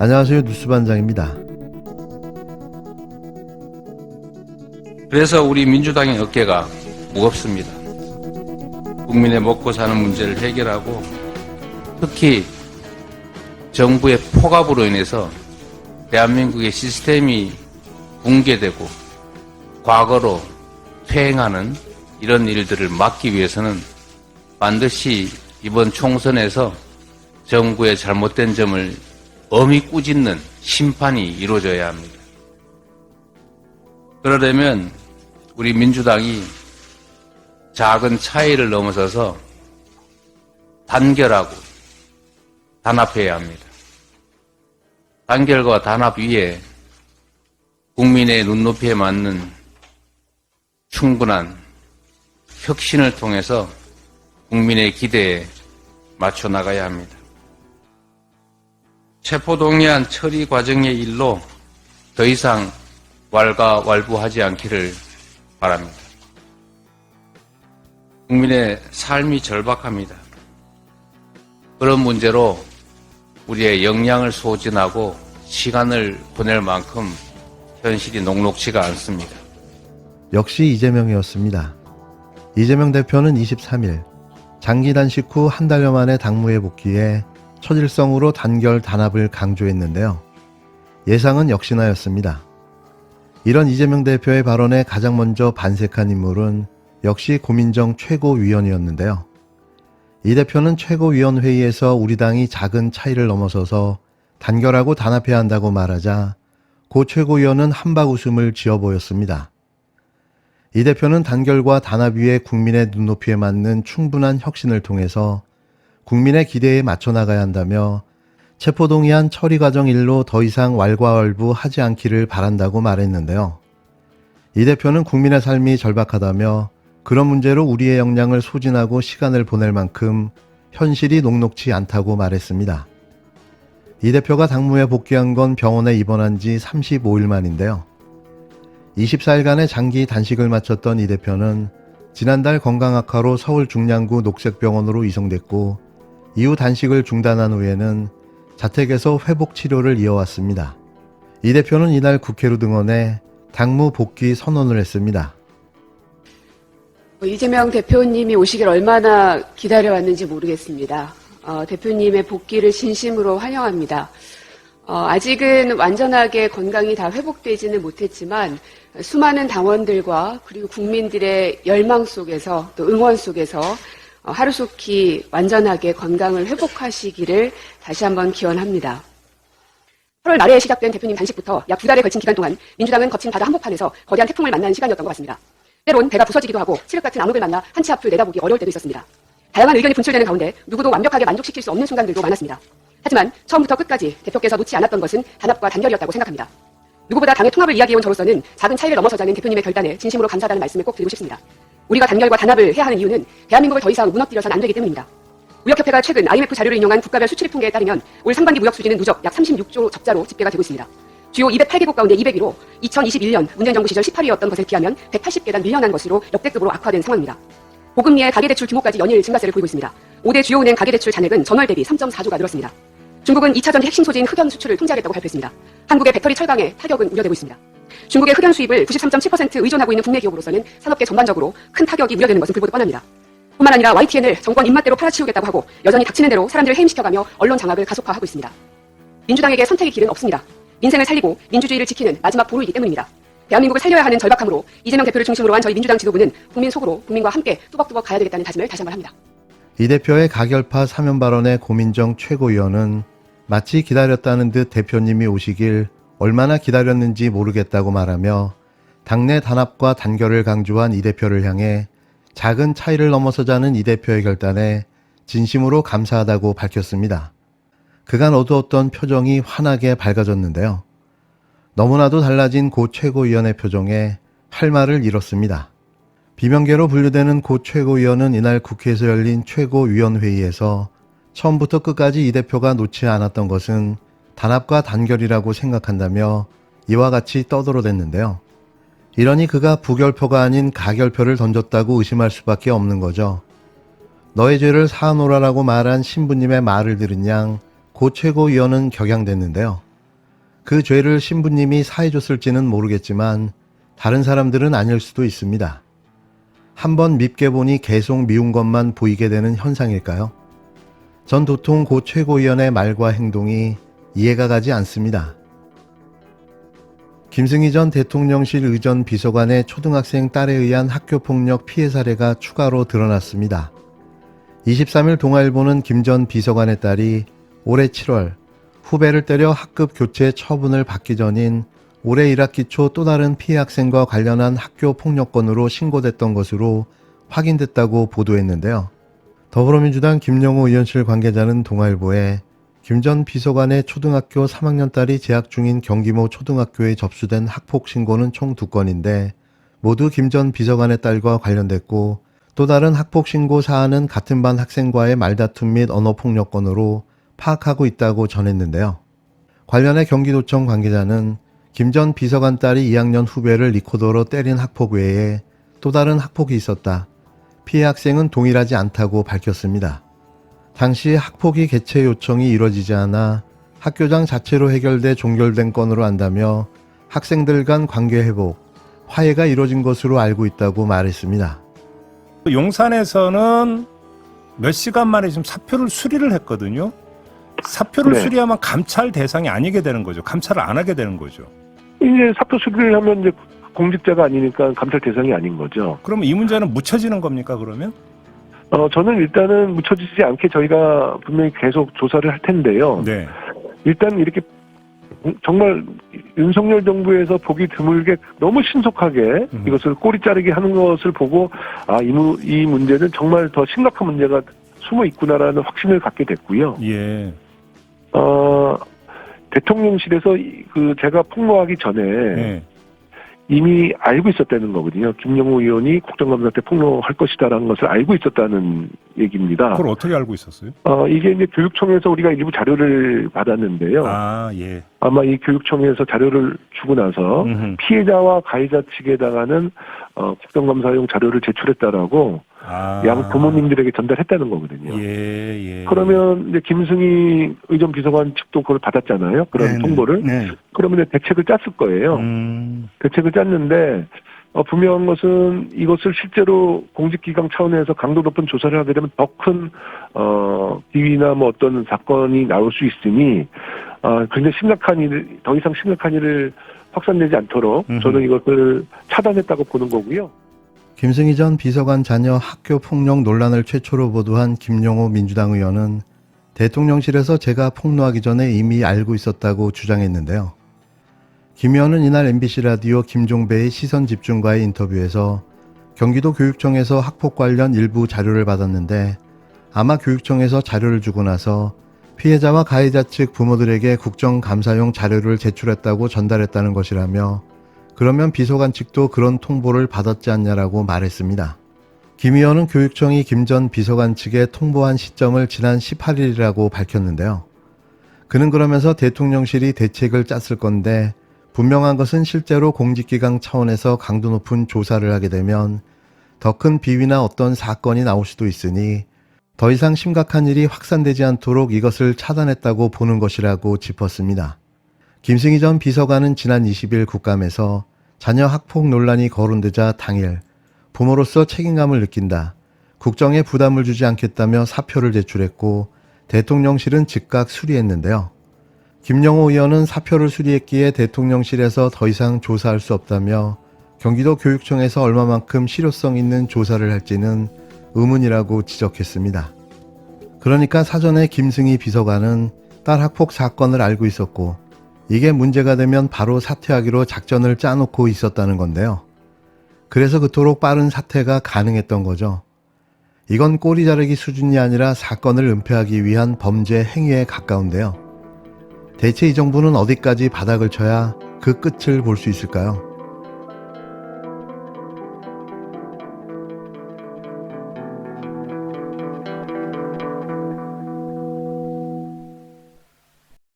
안녕하세요. 뉴스반장입니다. 그래서 우리 민주당의 어깨가 무겁습니다. 국민의 먹고 사는 문제를 해결하고 특히 정부의 폭압으로 인해서 대한민국의 시스템이 붕괴되고 과거로 퇴행하는 이런 일들을 막기 위해서는 반드시 이번 총선에서 정부의 잘못된 점을 엄히 꾸짖는 심판이 이루어져야 합니다. 그러려면 우리 민주당이 작은 차이를 넘어서서 단결하고 단합해야 합니다. 단결과 단합 위에 국민의 눈높이에 맞는 충분한 혁신을 통해서 국민의 기대에 맞춰 나가야 합니다. 체포동의안 처리 과정의 일로 더 이상 왈가왈부하지 않기를 바랍니다. 국민의 삶이 절박합니다. 그런 문제로 우리의 역량을 소진하고 시간을 보낼 만큼 현실이 녹록지가 않습니다. 역시 이재명이었습니다. 이재명 대표는 23일 장기 단식 후 한 달여 만에 당무에 복귀해 첫 일성으로 단결 단합을 강조했는데요. 예상은 역시나였습니다. 이런 이재명 대표의 발언에 가장 먼저 반색한 인물은 역시 고민정 최고위원이었는데요. 이 대표는 최고위원회의에서 우리 당이 작은 차이를 넘어서서 단결하고 단합해야 한다고 말하자 고 최고위원은 한박 웃음을 지어 보였습니다. 이 대표는 단결과 단합 위에 국민의 눈높이에 맞는 충분한 혁신을 통해서 국민의 기대에 맞춰 나가야 한다며 체포동의안 처리 과정 일로 더 이상 왈가왈부하지 않기를 바란다고 말했는데요. 이 대표는 국민의 삶이 절박하다며 그런 문제로 우리의 역량을 소진하고 시간을 보낼 만큼 현실이 녹록지 않다고 말했습니다. 이 대표가 당무에 복귀한 건 병원에 입원한 지 35일 만인데요. 24일간의 장기 단식을 마쳤던 이 대표는 지난달 건강 악화로 서울 중량구 녹색병원으로 이송됐고 이후 단식을 중단한 후에는 자택에서 회복 치료를 이어왔습니다. 이 대표는 이날 국회로 등원해 당무 복귀 선언을 했습니다. 이재명 대표님이 오시길 얼마나 기다려왔는지 모르겠습니다. 대표님의 복귀를 진심으로 환영합니다. 아직은 완전하게 건강이 다 회복되지는 못했지만 수많은 당원들과 그리고 국민들의 열망 속에서 또 응원 속에서 하루속히 완전하게 건강을 회복하시기를 다시 한번 기원합니다. 8월 말에 시작된 대표님 단식부터 약 2달에 걸친 기간 동안 민주당은 거친 바다 한복판에서 거대한 태풍을 만나는 시간이었던 것 같습니다. 때론 배가 부서지기도 하고 칠흑 같은 암흑을 만나 한치 앞을 내다보기 어려울 때도 있었습니다. 다양한 의견이 분출되는 가운데 누구도 완벽하게 만족시킬 수 없는 순간들도 많았습니다. 하지만 처음부터 끝까지 대표께서 놓지 않았던 것은 단합과 단결이었다고 생각합니다. 누구보다 당의 통합을 이야기해온 저로서는 작은 차이를 넘어서자는 대표님의 결단에 진심으로 감사하다는 말씀을 꼭 드리고 싶습니다. 우리가 단결과 단합을 해야 하는 이유는 대한민국을 더 이상 무너뜨려서는 안 되기 때문입니다. 무역협회가 최근 IMF 자료를 인용한 국가별 수출입 통계에 따르면 올 상반기 무역 수지는 누적 약 36조 적자로 집계가 되고 있습니다. 주요 208개국 가운데 200위로 2021년 문재인 정부 시절 18위였던 것에 비하면 180계단 밀려난 것으로 역대급으로 악화된 상황입니다. 고금리의 가계대출 규모까지 연일 증가세를 보이고 있습니다. 5대 주요 은행 가계대출 잔액은 전월 대비 3.4조가 늘었습니다. 중국은 2차전지 핵심 소재인 흑연 수출을 통제하겠다고 발표했습니다. 한국의 배터리 철강에 타격은 우려되고 있습니다. 중국의 흑연 수입을 93.7% 의존하고 있는 국내 기업으로서는 산업계 전반적으로 큰 타격이 우려되는 것은 불보듯 뻔합니다. 뿐만 아니라 YTN을 정권 입맛대로 팔아치우겠다고 하고 여전히 닥치는 대로 사람들을 해임시켜가며 언론 장악을 가속화하고 있습니다. 민주당에게 선택의 길은 없습니다. 민생을 살리고 민주주의를 지키는 마지막 보루이기 때문입니다. 대한민국을 살려야 하는 절박함으로 이재명 대표를 중심으로 한 저희 민주당 지도부는 국민 속으로 국민과 함께 뚜벅뚜벅 가야 되겠다는 다짐을 다시 한번 합니다. 이 대표의 가결파 사면 발언에 고민정 최고위원은 마치 기다렸다는 듯 대표님이 오시길 얼마나 기다렸는지 모르겠다고 말하며 당내 단합과 단결을 강조한 이 대표를 향해 작은 차이를 넘어서자는 이 대표의 결단에 진심으로 감사하다고 밝혔습니다. 그간 어두웠던 표정이 환하게 밝아졌는데요. 너무나도 달라진 고 최고위원의 표정에 할 말을 잃었습니다. 비명계로 분류되는 고 최고위원은 이날 국회에서 열린 최고위원회의에서 처음부터 끝까지 이 대표가 놓지 않았던 것은 단합과 단결이라고 생각한다며 이와 같이 떠들어댔는데요. 이러니 그가 부결표가 아닌 가결표를 던졌다고 의심할 수밖에 없는 거죠. 너의 죄를 사하노라라고 말한 신부님의 말을 들은 양 고 최고위원은 격양됐는데요. 그 죄를 신부님이 사해줬을지는 모르겠지만 다른 사람들은 아닐 수도 있습니다. 한번 밉게 보니 계속 미운 것만 보이게 되는 현상일까요? 전 도통 고 최고위원의 말과 행동이 이해가 가지 않습니다. 김승희 전 대통령실 의전 비서관의 초등학생 딸에 의한 학교폭력 피해 사례가 추가로 드러났습니다. 23일 동아일보는 김 전 비서관의 딸이 올해 7월 후배를 때려 학급 교체 처분을 받기 전인 올해 1학기 초 또 다른 피해 학생과 관련한 학교 폭력건으로 신고됐던 것으로 확인됐다고 보도했는데요. 더불어민주당 김영호 의원실 관계자는 동아일보에 김 전 비서관의 초등학교 3학년 딸이 재학 중인 경기모 초등학교에 접수된 학폭 신고는 총 2건인데 모두 김 전 비서관의 딸과 관련됐고 또 다른 학폭 신고 사안은 같은 반 학생과의 말다툼 및 언어폭력 건으로 파악하고 있다고 전했는데요. 관련해 경기도청 관계자는 김 전 비서관 딸이 2학년 후배를 리코더로 때린 학폭 외에 또 다른 학폭이 있었다. 피해 학생은 동일하지 않다고 밝혔습니다. 당시 학폭위 개최 요청이 이뤄지지 않아 학교장 자체로 해결돼 종결된 건으로 안다며 학생들 간 관계 회복, 화해가 이뤄진 것으로 알고 있다고 말했습니다. 용산에서는 몇 시간 만에 지금 사표를 수리를 했거든요. 사표를 네. 수리하면 감찰 대상이 아니게 되는 거죠. 감찰을 안 하게 되는 거죠. 이제 사표 수리를 하면 이제 공직자가 아니니까 감찰 대상이 아닌 거죠. 그러면 이 문제는 묻혀지는 겁니까, 그러면? 저는 일단은 묻혀지지 않게 저희가 분명히 계속 조사를 할 텐데요. 네. 일단 이렇게 정말 윤석열 정부에서 보기 드물게 너무 신속하게 이것을 꼬리 자르기 하는 것을 보고 이 문제는 정말 더 심각한 문제가 숨어 있구나라는 확신을 갖게 됐고요. 예. 대통령실에서 제가 폭로하기 전에 네. 이미 알고 있었다는 거거든요. 김영호 의원이 국정감사 때 폭로할 것이다라는 것을 알고 있었다는 얘기입니다. 그걸 어떻게 알고 있었어요? 이게 이제 교육청에서 우리가 일부 자료를 받았는데요. 예. 아마 이 교육청에서 자료를 주고 나서 피해자와 가해자 측에다가는 국정감사용 자료를 제출했다라고 양 부모님들에게 전달했다는 거거든요. 예. 그러면 이제 김승희 의전 비서관 측도 그걸 받았잖아요. 그런 통보를. 네. 그러면 대책을 짰을 거예요. 대책을 짰는데 분명한 것은 이것을 실제로 공직기강 차원에서 강도 높은 조사를 하게 되면 더 큰 비위나 뭐 어떤 사건이 나올 수 있으니 굉장히 더 이상 심각한 일을 확산되지 않도록 저는 이것을 차단했다고 보는 거고요. 김승희 전 비서관 자녀 학교 폭력 논란을 최초로 보도한 김영호 민주당 의원은 대통령실에서 제가 폭로하기 전에 이미 알고 있었다고 주장했는데요. 김 의원은 이날 MBC 라디오 김종배의 시선집중과의 인터뷰에서 경기도 교육청에서 학폭 관련 일부 자료를 받았는데 아마 교육청에서 자료를 주고 나서 피해자와 가해자 측 부모들에게 국정감사용 자료를 제출했다고 전달했다는 것이라며 그러면 비서관 측도 그런 통보를 받았지 않냐라고 말했습니다. 김 의원은 교육청이 김 전 비서관 측에 통보한 시점을 지난 18일이라고 밝혔는데요. 그는 그러면서 대통령실이 대책을 짰을 건데 분명한 것은 실제로 공직기강 차원에서 강도 높은 조사를 하게 되면 더 큰 비위나 어떤 사건이 나올 수도 있으니 더 이상 심각한 일이 확산되지 않도록 이것을 차단했다고 보는 것이라고 짚었습니다. 김승희 전 비서관은 지난 20일 국감에서 자녀 학폭 논란이 거론되자 당일 부모로서 책임감을 느낀다. 국정에 부담을 주지 않겠다며 사표를 제출했고 대통령실은 즉각 수리했는데요. 김영호 의원은 사표를 수리했기에 대통령실에서 더 이상 조사할 수 없다며 경기도 교육청에서 얼마만큼 실효성 있는 조사를 할지는 의문이라고 지적했습니다. 그러니까 사전에 김승희 비서관은 딸 학폭 사건을 알고 있었고 이게 문제가 되면 바로 사퇴하기로 작전을 짜놓고 있었다는 건데요. 그래서 그토록 빠른 사퇴가 가능했던 거죠. 이건 꼬리 자르기 수준이 아니라 사건을 은폐하기 위한 범죄 행위에 가까운데요. 대체 이 정부는 어디까지 바닥을 쳐야 그 끝을 볼 수 있을까요?